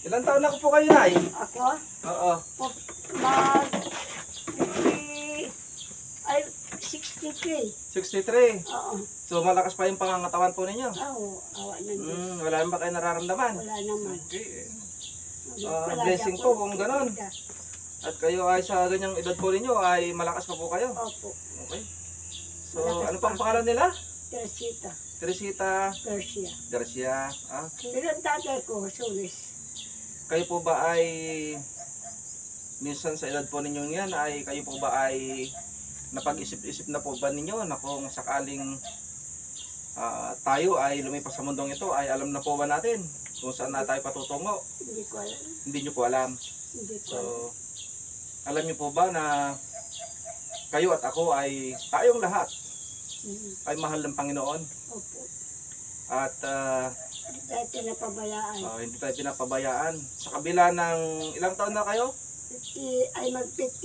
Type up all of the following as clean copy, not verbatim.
Ilang taon na po kayo, Nay? Ako? Oo. Mag... 50... Ay, 63. 63. Oo. So malakas pa yung pangangatawan po ninyo? Oo, awa ng Diyos. Wala naman ba kayo nararamdaman? Wala naman. Okay. Palagi Blessing ako po kung ganon. nagtitinda. At kayo ay sa ganyang edad po ninyo ay malakas pa po kayo? Opo. Okay. So Malakas ano pa pang ako. pangalan nila? Teresita. Teresita Persia. Garcia. Okay. Pero ang tatay ko, Sulis. Kayo po ba ay minsan sa edad po ninyong yan ay kayo po ba ay napag-isip-isip na po ba ninyo na kung sakaling tayo ay lumipas sa mundong ito ay alam na po ba natin kung saan na tayo patutungo? Hindi ko alam. Hindi nyo po alam. Hindi ko So, alam. alam niyo po ba na kayo at ako ay tayong lahat ay mahal ng Panginoon Opo. at Hindi tayo pinapabayaan. hindi tayo pinapabayaan. Sa kabila ng ilang taon na kayo? 50, ay mag-50,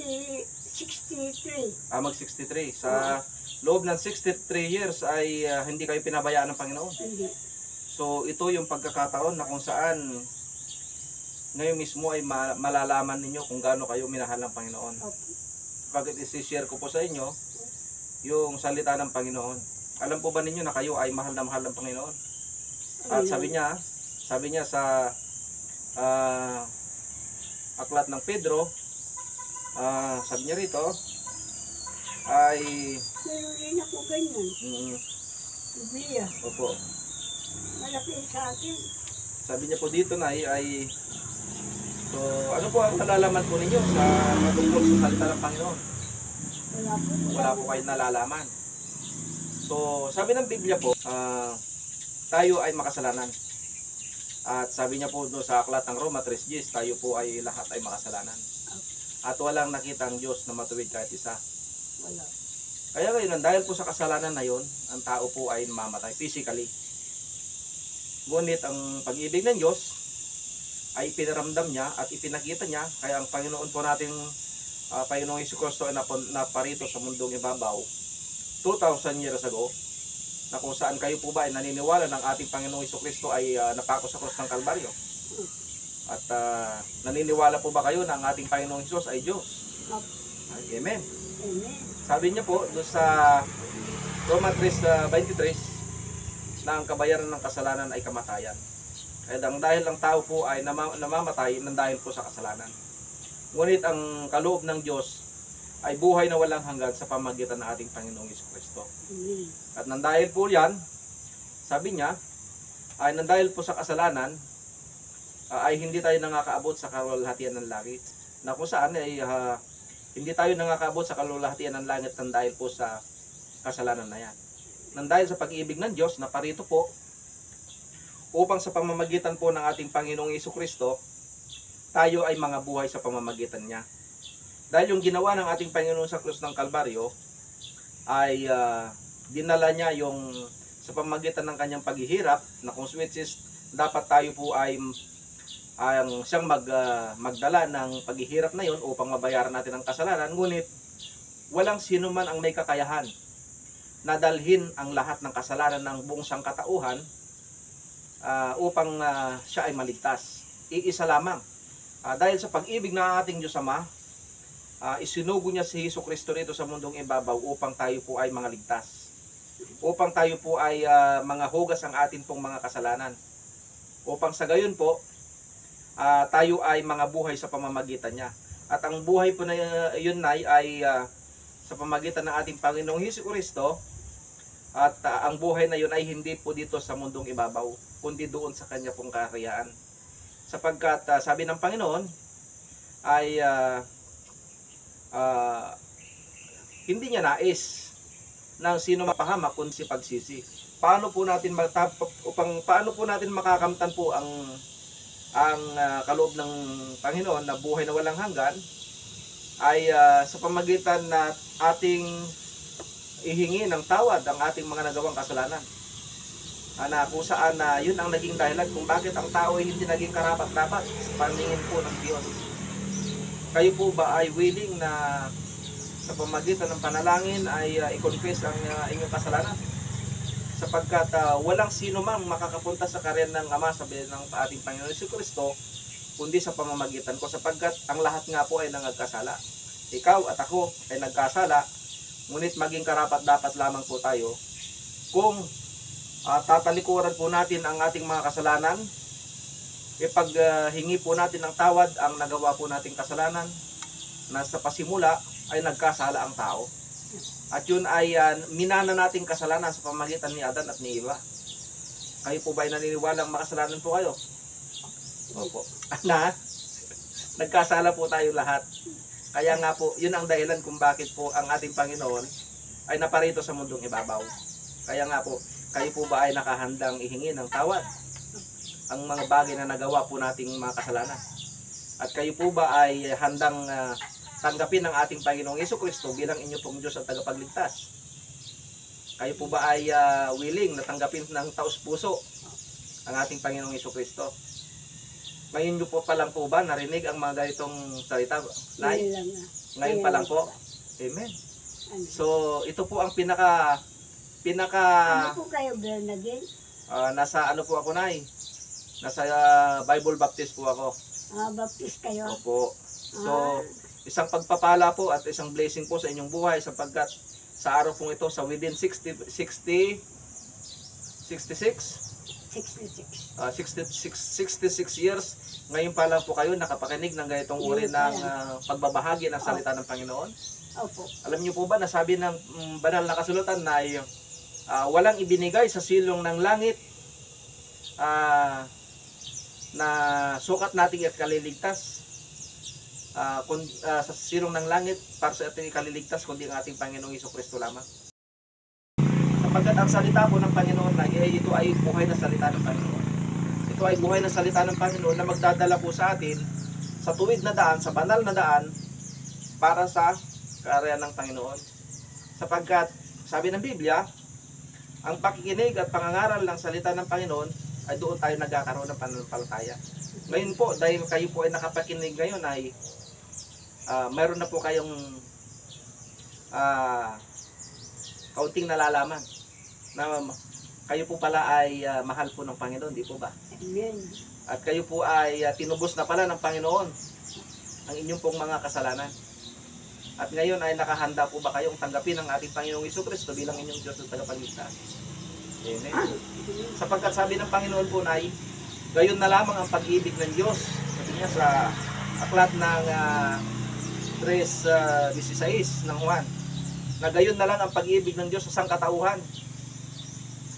63. Mag 63. Sa loob ng 63 years ay hindi kayo pinabayaan ng Panginoon. Hindi. So ito yung pagkakataon na kung saan ngayon mismo ay malalaman ninyo kung gaano kayo minahal ng Panginoon. Opo. Pag isi-share ko po sa inyo yung salita ng Panginoon. Alam po ba ninyo na kayo ay mahal na mahal ng Panginoon? At sabi niya sa aklat ng Pedro, sabi niya rito ay Meron rin ako ganyan. Biblia. opo. Malaki sa akin. Sabi niya po dito na ay so ano po ang nalalaman po ninyo sa matungkol sa salita ng Panginoon? Wala po. Wala po kayo nalalaman. So sabi ng Biblia po, tayo ay makasalanan. At sabi niya po doon sa aklat ng Roma 3:10, tayo po ay lahat ay makasalanan. At walang nakitang Diyos na matuwid kahit isa. Wala. Kaya ngayon, dahil po sa kasalanan na yon, ang tao po ay mamamatay physically. Ngunit ang pag-ibig ng Diyos ay pinaramdam niya at ipinakita niya. Kaya ang Panginoon po nating Panginoong Jesucristo ay naparito sa mundong ibabaw 2,000 years ago, na kung saan kayo po ba ay naniniwala ng ating Panginoong Jesucristo ay napako sa krus ng Kalbaryo. At naniniwala po ba kayo na ang ating Panginoong Jesus ay Diyos? Amen. Amen. Sabi niya po doon sa Roma 3:23 na ang kabayaran ng kasalanan ay kamatayan. Kaya dahil ang tao po ay namamatay nang dahil po sa kasalanan. Ngunit ang kaloob ng Diyos ay buhay na walang hanggan sa pamamagitan ng ating Panginoong Jesucristo. Amen. At nang dahil po yan, sabi niya, ay nang dahil po sa kasalanan, ay hindi tayo nakakaabot sa kalwalhatian ng langit. Na kung saan ay hindi tayo nakakaabot sa kalwalhatian ng langit nang dahil po sa kasalanan na yan. Nang dahil sa pag-ibig ng Diyos na parito po, upang sa pamamagitan po ng ating Panginoong Jesucristo, tayo ay mga buhay sa pamamagitan niya. Dahil yung ginawa ng ating Panginoon sa krus ng Kalbaryo, ay dinala niya yung sa pamamagitan ng kanyang paghihirap, na kung which is dapat tayo po ay siyang magdala ng paghihirap na yon upang mabayaran natin ang kasalanan. Ngunit walang sino man ang may kakayahan na dalhin ang lahat ng kasalanan ng buong sangkatauhan upang siya ay maligtas. Iisa lamang. Dahil sa pag-ibig ng ating Diyos Ama, isinugo niya si Jesucristo rito sa mundong ibabaw upang tayo po ay mga ligtas. Upang tayo po ay mga hugas ang atin pong mga kasalanan. Upang sa gayon po, tayo ay mga buhay sa pamamagitan niya. At ang buhay po na yun ay sa pamamagitan ng ating Panginoong Jesucristo. At ang buhay na yun ay hindi po dito sa mundong ibabaw, kundi doon sa kanya pong kaharian. Sapagkat sabi ng Panginoon ay hindi niya nais ng sino mapahamak kundi si pagsisi. Paano po natin makakamtan po ang kaloob ng Panginoon na buhay na walang hanggan ay sa pamagitan na ating ihingi ng tawad ang ating mga nagawang kasalanan. Na kung saan yun ang naging dahilan kung bakit ang tao ay hindi naging karapat-dapat sa paningin po ng Diyos. Kayo po ba ay willing na sa pamagitan ng panalangin ay i-confess ang inyong kasalanan? Sapagkat walang sino mang makakapunta sa karyan ng Ama, sabi ng ating Panginoon Jesucristo, kundi sa pamamagitan ko, sapagkat ang lahat nga po ay nangagkasala. Ikaw at ako ay nagkasala, ngunit maging karapat-dapat lamang po tayo kung tatalikuran po natin ang ating mga kasalanan, ipaghingi po natin ng tawad ang nagawa po nating kasalanan, na sa pasimula ay nagkasala ang tao. At yun ay minana nating kasalanan sa pamamagitan ni Adan at ni Eva. Kayo po ba ay naniniwalang makasalanan po kayo? Opo. Na, nagkasala po tayo lahat. Kaya nga po, yun ang dahilan kung bakit po ang ating Panginoon ay naparito sa mundong ibabaw. Kaya nga po, kayo po ba ay nakahandang ihingi ng tawad ang mga bagay na nagawa po nating mga kasalanan? At kayo po ba ay handang tanggapin ng ating Panginoong Jesucristo bilang inyo pong Diyos at tagapagligtas? Kayo po ba ay willing na tanggapin ng taos-puso ang ating Panginoong Jesucristo? Ngayon nyo po pa lang po ba narinig ang mga ganitong salita? Nay? Ngayon pa lang po? Amen. So, ito po ang pinaka Ano po kayo, Bernadette? nasa ano po ako, Nay? Nasa Bible Baptist po ako. Baptist kayo? Opo. So, isang pagpapala po at isang blessing po sa inyong buhay, sapagkat sa araw pong ito, sa within 66 years, ngayon pa lang po kayo nakapakinig ng ganitong uri ng pagbabahagi ng salita ng Panginoon. Opo. Alam niyo po ba, nasabi ng banal na kasulatan na walang ibinigay sa silong ng langit na sukat nating ikaliligtas, sa silong ng langit para sa ating ikaliligtas, kundi ang ating Panginoong Jesucristo lamang. Sapagkat ang salita po ng Panginoon na ito ay buhay na salita ng Panginoon. Ito ay buhay na salita ng Panginoon na magdadala po sa atin sa tuwid na daan, sa banal na daan para sa kaariyan ng Panginoon. Sapagkat sabi ng Biblia, ang pakikinig at pangangaral ng salita ng Panginoon ay doon tayo nagkakaroon ng pananampalataya. Ngayon po, dahil kayo po ay nakapakinig ngayon, ay mayroon na po kayong kaunting nalalaman na kayo po pala ay mahal po ng Panginoon, di po ba? Amen. At kayo po ay tinubos na pala ng Panginoon ang inyong pong mga kasalanan. At ngayon ay nakahanda po ba kayong tanggapin ang ating Panginoong Jesucristo bilang inyong Diyos at tagapagligtas? Amen. Sapagkat sabi ng Panginoon po, Nay, gayon na lamang ang pag-ibig ng Diyos. Sabi niya sa aklat ng 3:16 ng Juan, na gayon na lang ang pag-ibig ng Diyos sa sangkatauhan,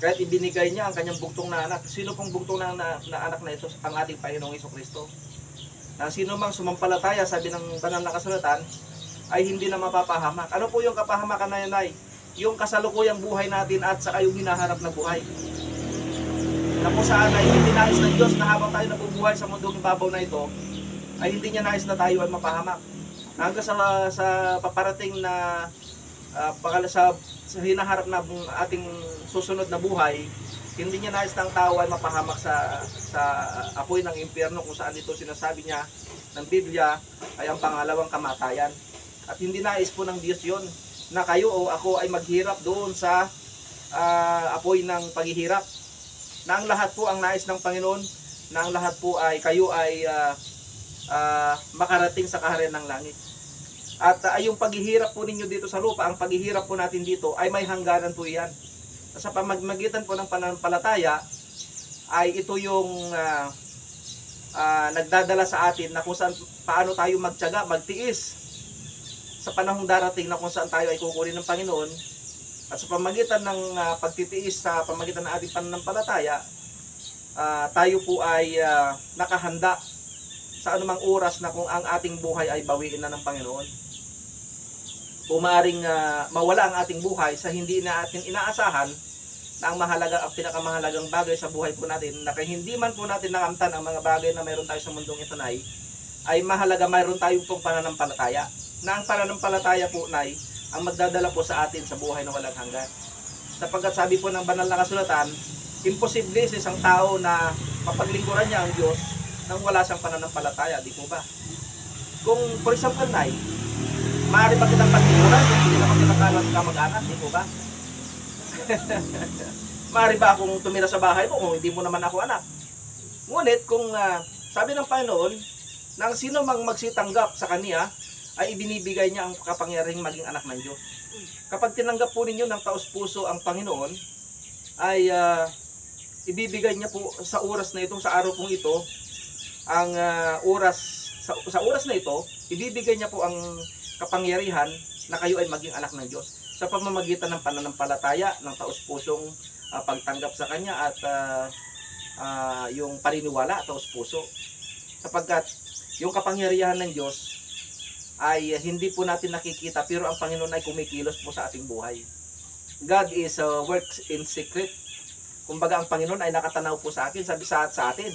kahit ibinigay niya ang kanyang bugtong na anak. Sino pong bugtong na anak na ito? Ang ating Panginoong Jesucristo. Na sino mang sumampalataya, sabi ng banal na kasulatan, ay hindi na mapapahamak. Ano po yung kapahamakan na yan, Nay? Yung kasalukuyang buhay natin at saka yung hinaharap na buhay. Na kung saan ay hindi nais ng Diyos na habang tayo nabubuhay sa mundong ibabaw na ito, ay hindi niya nais na tayo ay mapahamak. Hanggang sa paparating na sa hinaharap na ating susunod na buhay, hindi niya nais ng tao ay mapahamak sa apoy ng impyerno, kung saan ito sinasabi niya ng Biblia ay ang pangalawang kamatayan. At hindi nais po ng Diyos yun na kayo o ako ay maghirap doon sa apoy ng paghihirap. Na ang lahat po ang nais ng Panginoon, na ang lahat po ay kayo ay makarating sa kaharian ng langit. At yung paghihirap po ninyo dito sa lupa, ang paghihirap po natin dito ay may hangganan po yan. Sa pamamagitan po ng pananampalataya ay ito yung nagdadala sa atin na kung saan paano tayo magtiyaga, magtiis sa panahong darating na kung saan tayo ay kukunin ng Panginoon. At sa pamamagitan ng pagtitiis sa pamamagitan ng ating pananampalataya, tayo po ay nakahanda sa anumang oras na kung ang ating buhay ay bawiin na ng Panginoon. Umaaring mawala ang ating buhay sa hindi na ating inaasahan, na ang pinakamahalagang bagay sa buhay po natin, na kaya hindi man po natin nakamtan ang mga bagay na mayroon tayo sa mundong ito, Nay, ay mahalaga mayroon tayong pong pananampalataya. Na ang pananampalataya po, Nay, ang magdadala po sa atin sa buhay na walang hanggan. Sapagkat sabi po ng banal na kasulatan, imposible sa isang tao na mapaglingkuran niya ang Diyos nang wala siyang pananampalataya, di po ba? Kung, for example, Nay, maaari ba kitang paglingkuran kung hindi naman kinakalat ka mag-anak, di po ba? Maaari ba akong tumira sa bahay mo kung hindi mo naman ako anak? Ngunit kung Sabi ng Panginoon, na ang sino mang magsitanggap sa Kanya, ay ibinibigay niya ang kapangyarihang maging anak ng Diyos. Kapag tinanggap po ninyo ng taos-puso ang Panginoon, ay ibibigay niya po sa oras na ito, sa araw pong ito, ang sa oras na ito, ibibigay niya po ang kapangyarihan na kayo ay maging anak ng Diyos sa pamamagitan ng pananampalataya, ng taos-pusong pagtanggap sa Kanya at yung paniniwala, taos-puso. Sapagkat yung kapangyarihan ng Diyos ay hindi po natin nakikita, pero ang Panginoon ay kumikilos po sa ating buhay. God is works in secret. Kumbaga ang Panginoon ay nakatanaw po sa akin, sabi sa atin.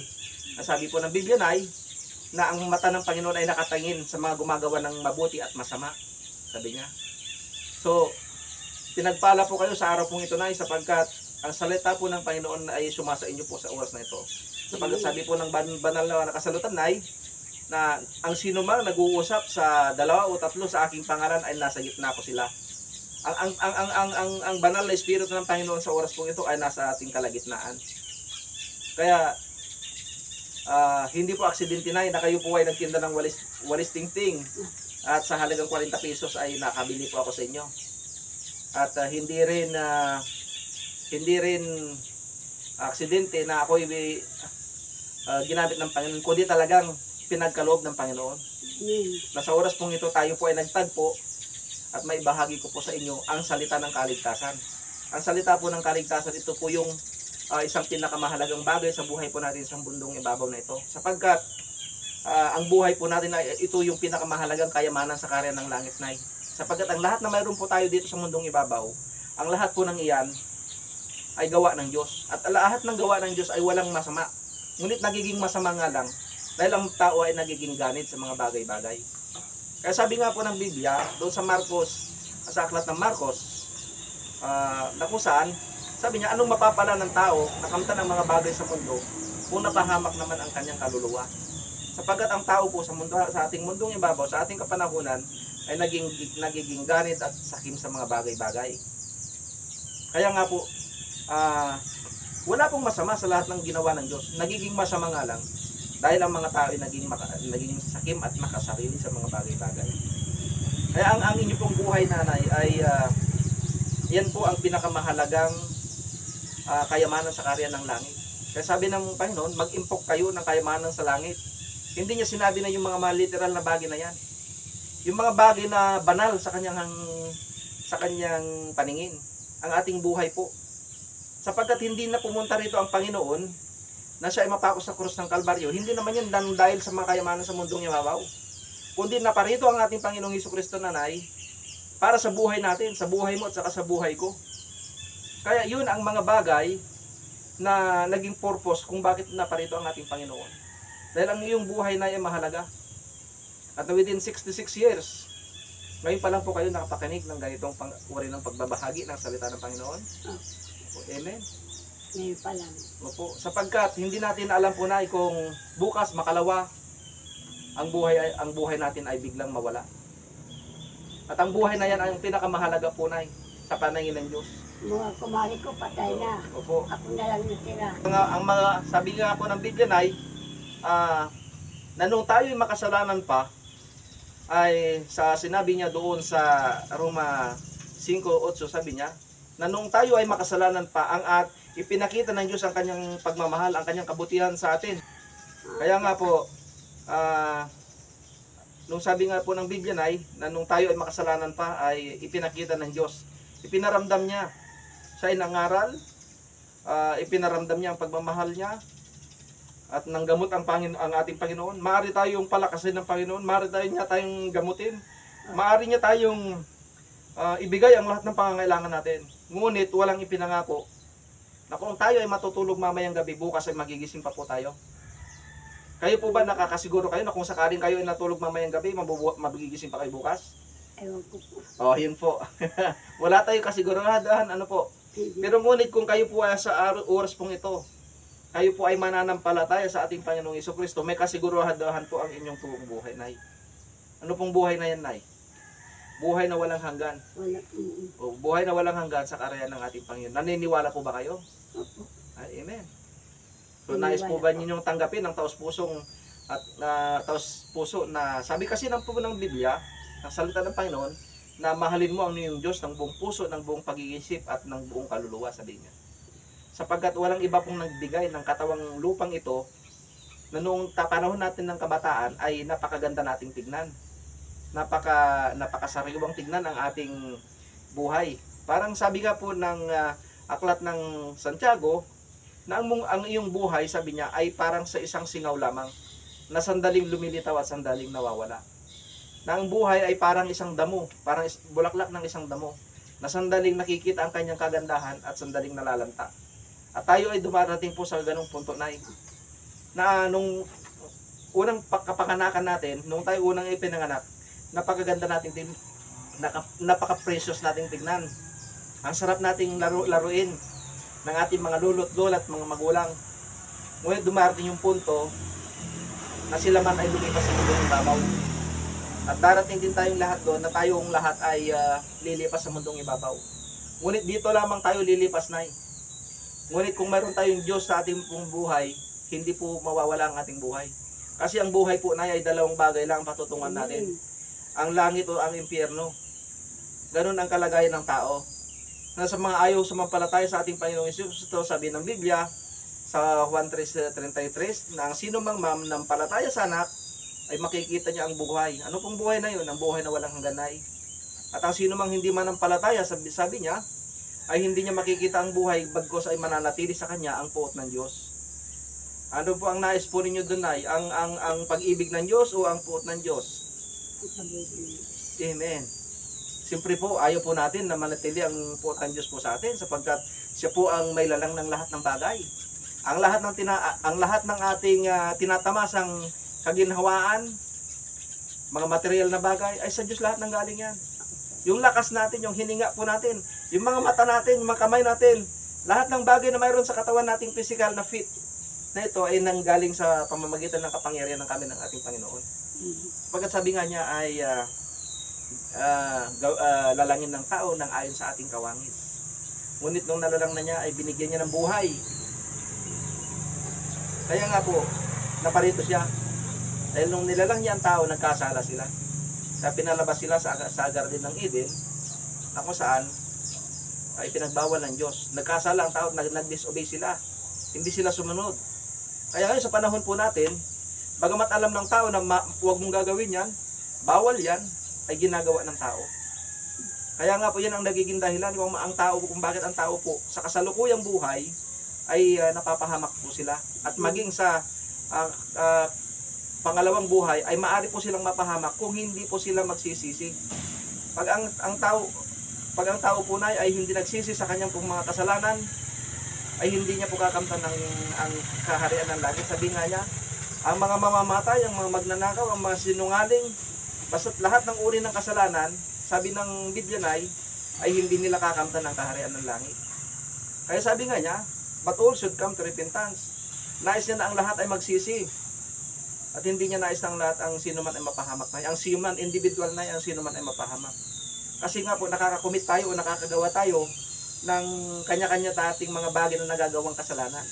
Sabi po ng Biblia na ang mata ng Panginoon ay nakatingin sa mga gumagawa ng mabuti at masama. Sabi niya. So, pinagpala po kayo sa araw pong ito na sapagkat ang salita po ng Panginoon ay sumasa inyo po sa oras na ito. Sapagkat sabi po ng banal na kasalutan na ang sino mang nag-uusap sa 2 o 3 sa aking pangalan ay nasa gitna ko sila. Ang banal na espiritu ng Panginoon sa oras pong ito ay nasa ating kalagitnaan. Kaya hindi po aksidente na kayo po ay nagtinda ng walis tingting at sa halagang 40 pesos ay nakabili po ako sa inyo. At hindi rin aksidente na ako ginamit ng Panginoon, kundi talagang pinagkaloob ng Panginoon. Na sa oras pong ito tayo po ay nagtagpo at may bahagi ko po sa inyo ang salita ng kaligtasan. Ang salita po ng kaligtasan, ito po yung isang pinakamahalagang bagay sa buhay po natin sa mundong ibabaw na ito. Sapagkat ang buhay po natin ay ito yung pinakamahalagang kayamanan sa karya ng langit na. Sapagkat ang lahat na mayroon po tayo dito sa mundong ibabaw, ang lahat po ng iyan ay gawa ng Diyos. At lahat ng gawa ng Diyos ay walang masama. Ngunit nagiging masama nga lang dahil ang tao ay nagiging ganit sa mga bagay-bagay. Kaya sabi nga po ng Biblia, doon sa sa aklat ng Marcos, na kung saan, sabi niya, anong mapapala ng tao na kamtan ng mga bagay sa mundo kung napahamak naman ang kanyang kaluluwa. Sapagkat ang tao po sa ating mundong ibabaw, sa ating kapanahunan, ay nagiging ganit at sakim sa mga bagay-bagay. Kaya nga po, wala pong masama sa lahat ng ginawa ng Diyos. Nagiging masama nga lang dahil ang mga tao ay naging sakim at makasarili sa mga bagay-bagay. Kaya ang inyo pong buhay, nanay, ay yan po ang pinakamahalagang kayamanan sa karya ng langit. Kaya sabi ng Panginoon, mag-impok kayo ng kayamanan sa langit. Hindi niya sinabi na yung mga literal na bagay na yan. Yung mga bagay na banal sa kanyang paningin, ang ating buhay po. Sapagkat hindi na pumunta rito ang Panginoon na siya ay mapako sa krus ng Kalbaryo, hindi naman yan dahil sa mga kayamanan sa mundong ibabaw. Kundi naparito ang ating Panginoong Hesukristo, nanay, para sa buhay natin, sa buhay mo at saka sa buhay ko. Kaya yun ang mga bagay na naging purpose kung bakit naparito ang ating Panginoon. Dahil ang iyong buhay na ay mahalaga. At within 66 years, ngayon pa lang po kayo nakapakinig ng ganitong uri ng pagbabahagi ng salita ng Panginoon. Amen. Ngayon pa lang. Opo, sapagkat hindi natin alam po na kung bukas makalawa ang buhay natin ay biglang mawala. At ang buhay na yan ay ang pinakamahalaga po na sa paningin ng Diyos. Mga kumari ko patay na. Opo. Ako na lang natira. Sabi nga po ng Biblia na nung tayo ay makasalanan pa, ay sinabi niya doon sa Roma 5:8, sabi niya, na nung tayo ay makasalanan pa, ipinakita ng Diyos ang kanyang pagmamahal, ang kanyang kabutihan sa atin. Kaya nga po, nung sabi nga po ng Biblia na nung tayo ay makasalanan pa, ay ipinakita ng Diyos. Ipinaramdam niya. Siya ay nangaral, ipinaramdam niya ang pagmamahal niya, at nanggamot ang ating Panginoon. Maaari tayong palakasin ng Panginoon, maaari tayong gamutin, maaari niya tayong ibigay ang lahat ng pangangailangan natin. Ngunit walang ipinangako na kung tayo ay matutulog mamayang gabi, bukas ay magigising pa po tayo. Kayo po ba nakakasiguro kayo na kung sakaling kayo ay natulog mamayang gabi, magigising pa kayo bukas? Ewan ko po. Yun po. Wala tayong kasiguraduhan, ano po. Pero ngunit kung kayo po ay sa oras pong ito, kayo po ay mananampalataya sa ating Panginoong Hesukristo, may kasiguraduhan po ang inyong buong buhay, nay. Ano pong buhay na yan, nay? Buhay na walang hanggan. Buhay na walang hanggan sa karya ng ating Panginoon. Naniniwala po ba kayo? Opo. Amen. So, nais po ba ninyong tanggapin ang taos-pusong at taos puso na sabi kasi ng Biblia, ng salita ng Panginoon, na mahalin mo ang iyong Diyos ng buong puso, ng buong pag-iisip at ng buong kaluluwa, sabi niya. Sapagkat walang iba pong nagbigay ng katawang lupang ito na noong panahon natin ng kabataan ay napakaganda nating tignan. Napakasariwang tignan ang ating buhay. Parang sabi nga po ng aklat ng Santiago na ang iyong buhay, sabi niya, ay parang sa isang singaw lamang na sandaling lumilitaw at sandaling nawawala. Na ang buhay ay parang isang damo, parang bulaklak ng isang damo, na sandaling nakikita ang kanyang kagandahan at sandaling nalalanta. At tayo ay dumarating po sa ganung punto na nung unang kapanganakan natin, nung tayo unang ipinanganak, napakaganda nating napaka-precious nating tignan. Ang sarap nating laruin ng ating mga lolo't lola at mga magulang. Ngunit dumarating yung punto na sila man ay lumipas sa mundong ibabaw. At darating din tayong lahat doon na tayong lahat ay lilipas sa mundong ibabaw. Ngunit dito lamang tayo lilipas, Nay. Ngunit kung mayroon tayong Diyos sa ating pong buhay, hindi po mawawala ang ating buhay. Kasi ang buhay po, Nay, ay dalawang bagay lang ang patutungan natin. Ang langit o ang impyerno. Ganun ang kalagayan ng tao. Na sa mga ayaw sumampalataya sa ating Panginoong Hesus Kristo, sabi ng Biblia sa Juan 3:33, na ang sino mang nampalataya sa anak ay makikita niya ang buhay. Ano pong buhay na yun? Ang buhay na walang hangganay. At ang sino mang hindi manampalataya, sabi niya, ay hindi niya makikita ang buhay, bagkos ay mananatili sa kanya ang puot ng Diyos. Ano po ang nais po ninyo doon, ay ang pag-ibig ng Diyos o ang puot ng Diyos? Amen. Siyempre po, ayaw po natin na manatili ang puot ng Diyos po sa atin, sapagkat siya po ang may lalang ng lahat ng bagay. Ang lahat ng ating tinatamasang kaginhawaan, mga material na bagay, ay sa Diyos lahat ng galing yan. Yung lakas natin, yung hininga po natin, yung mga mata natin, yung mga kamay natin, lahat ng bagay na mayroon sa katawan nating physical na fit, na ito ay nanggaling sa pamamagitan ng kapangyarihan ng kami ng ating Panginoon. Pagkat sabi nga niya ay lalangin ng tao ng ayon sa ating kawangis. Ngunit nung nalalang na niya ay binigyan niya ng buhay. Kaya nga po, naparito siya. Dahil nung nilalang niya ang tao, nagkasala sila. Kaya pinalabas sila sa Garden ng Eden, na kung saan ay pinagbawal ng Diyos. Nagkasala ang tao, nag-disobey sila. Hindi sila sumunod. Kaya ngayon sa panahon po natin, bagamat alam ng tao na huwag mong gagawin yan, bawal yan, ay ginagawa ng tao. Kaya nga po yan ang nagiging dahilan kung bakit ang tao po sa kasalukuyang buhay ay napapahamak po sila. At maging sa pangalawang buhay ay maaari po silang mapahamak kung hindi po sila magsisisi. Pag ang tao po ay hindi nagsisi sa kanyang pong mga kasalanan, ay hindi niya po kakamtan ang kaharian ng langit. Sabi nga niya, ang mga mamamatay, ang mga magnanakaw, ang mga sinungaling, basta't lahat ng uri ng kasalanan, sabi ng Biblia ay hindi nila kakamtan ang kaharian ng langit. Kaya sabi nga niya, but all should come to repentance. Nais niya na ang lahat ay magsisi. At hindi niya nais ng lahat ang sino man ay mapahamak na. Ang sino man, individual na ang sino man ay mapahamak. Kasi nga po, nakakakomit tayo o nakakagawa tayo ng kanya-kanya ating mga bagay na nagagawang kasalanan.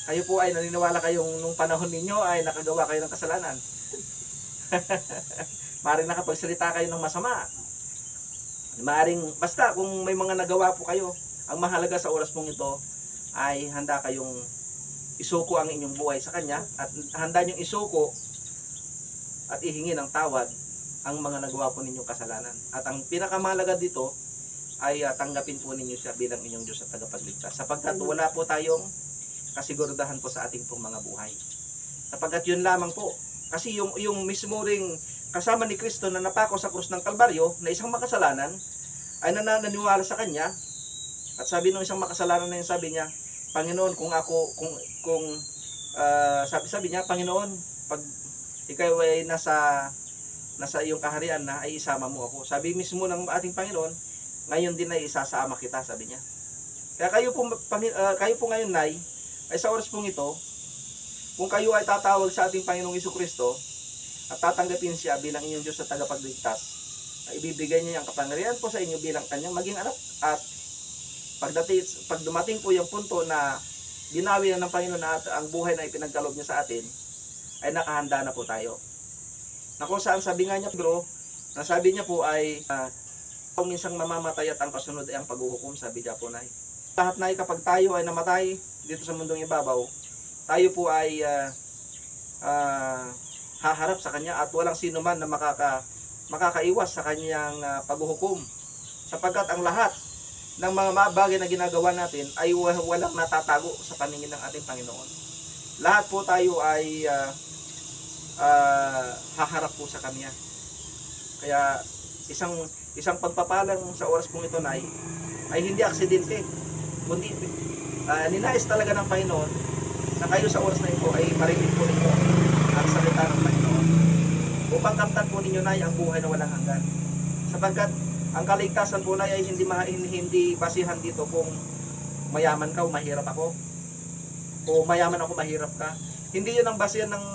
Kayo po ay naniniwala kayong nung panahon ninyo ay nakagawa kayo ng kasalanan. Maaaring nakapagsalita kayo ng masama. Maaaring, basta kung may mga nagawa po kayo, ang mahalaga sa oras pong ito ay handa kayong isuko ang inyong buhay sa Kanya at handa niyong isuko at ihingi ng tawad ang mga nagawa po ninyong kasalanan. At ang pinakamahalaga dito ay tanggapin po ninyo siya bilang inyong Diyos at tagapagligtas. Sapagkat wala po tayong kasiguraduhan po sa ating pong mga buhay. Sapagkat yun lamang po. Kasi yung mismo ring kasama ni Kristo na napako sa krus ng Kalbaryo na isang makasalanan ay nananiwala sa Kanya. At sabi ng isang makasalanan na yun, sabi niya, Panginoon, sabi niya, Panginoon, pag ikaw ay nasa iyong kaharian na, ay isama mo ako. Sabi mismo ng ating Panginoon, ngayon din ay isasama kita, sabi niya. Kaya kayo po ngayon, Nay, ay sa oras pong ito, kung kayo ay tatawag sa ating Panginoong Jesucristo at tatanggapin siya bilang inyong Diyos at tagapagligtas, ibibigay niya ang kapangyarihan po sa inyo bilang kanyang maging anak. At pag dumating po yung punto na binawi na ng Panginoon at ang buhay na ipinagkaloob niya sa atin, ay nakahanda na po tayo. Na kung saan sabi nga niya bro, nasabi niya po ay kung minsang mamamatay at ang kasunod ay ang paghuhukom, sabi niya po nay. Lahat na kapag tayo ay namatay dito sa mundong ibabaw, tayo po ay haharap sa kanya at walang sino man na makakaiwas sa kanyang paghuhukom. Sapagkat ang lahat ng mga bagay na ginagawa natin ay walang natatago sa paningin ng ating Panginoon. Lahat po tayo ay haharap po sa Kanya. Kaya isang pagpapalang sa oras pong ito ay hindi aksidente, kundi ninais talaga ng Panginoon na kayo sa oras na ito ay marinig po ninyo ang salita ng Panginoon upang kamtan po ninyo na ang buhay na walang hanggan. Sapagkat ang kaligtasan po na ay hindi basihan dito kung mayaman ka o mahirap ako, o mayaman ako mahirap ka. Hindi yun ang basihan ng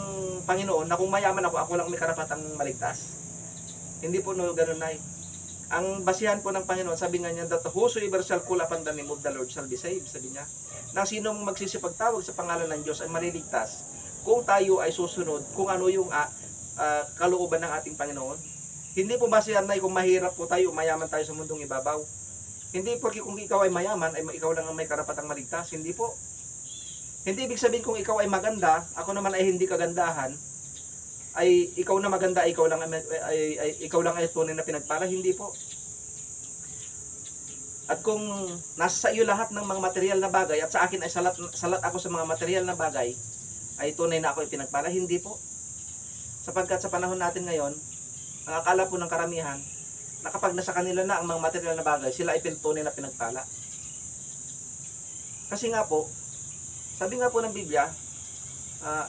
Panginoon na kung mayaman ako lang may karapatang maligtas. Hindi po ganun na. Ang basihan po ng Panginoon, sabi nga niya, that whosoever shall call upon the name of the Lord shall be saved, sabi niya. Nang sinong magsisipagtawag sa pangalan ng Diyos ay maliligtas kung tayo ay susunod kung ano yung kalooban ng ating Panginoon. Hindi po basihan na kung mahirap po tayo, mayaman tayo sa mundong ibabaw. Hindi porque kung ikaw ay mayaman, ay ikaw lang ang may karapatang maligtas. Hindi po. Hindi ibig sabihin kung ikaw ay maganda, ako naman ay hindi kagandahan, ay ikaw na maganda, ikaw lang ay tunay na pinagpala. Hindi po. At kung nasa iyo lahat ng mga material na bagay at sa akin ay salat ako sa mga material na bagay, ay tunay na ako ay pinagpala. Hindi po. Sapagkat sa panahon natin ngayon, ang akala po ng karamihan, na kapag nasa kanila na ang mga material na bagay, sila ay tunay na pinagpala. Kasi nga po, sabi nga po ng Biblia,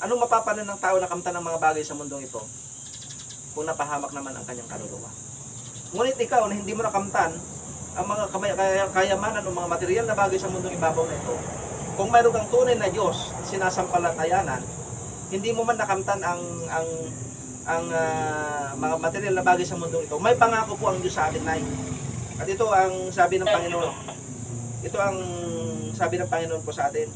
anong mapapanan ng tao na kamtan ng mga bagay sa mundong ito kung napahamak naman ang kanyang kaluluwa? Ngunit ikaw na hindi mo nakamtan ang mga kayamanan o mga material na bagay sa mundong ibabaw na ito, kung mayroon kang tunay na Diyos, sinasampalatayanan, hindi mo man nakamtan ang mga material na bagay sa mundong ito, may pangako po ang Diyos sa atin, nay. At ito ang sabi ng Panginoon. Ito ang sabi ng Panginoon po sa atin.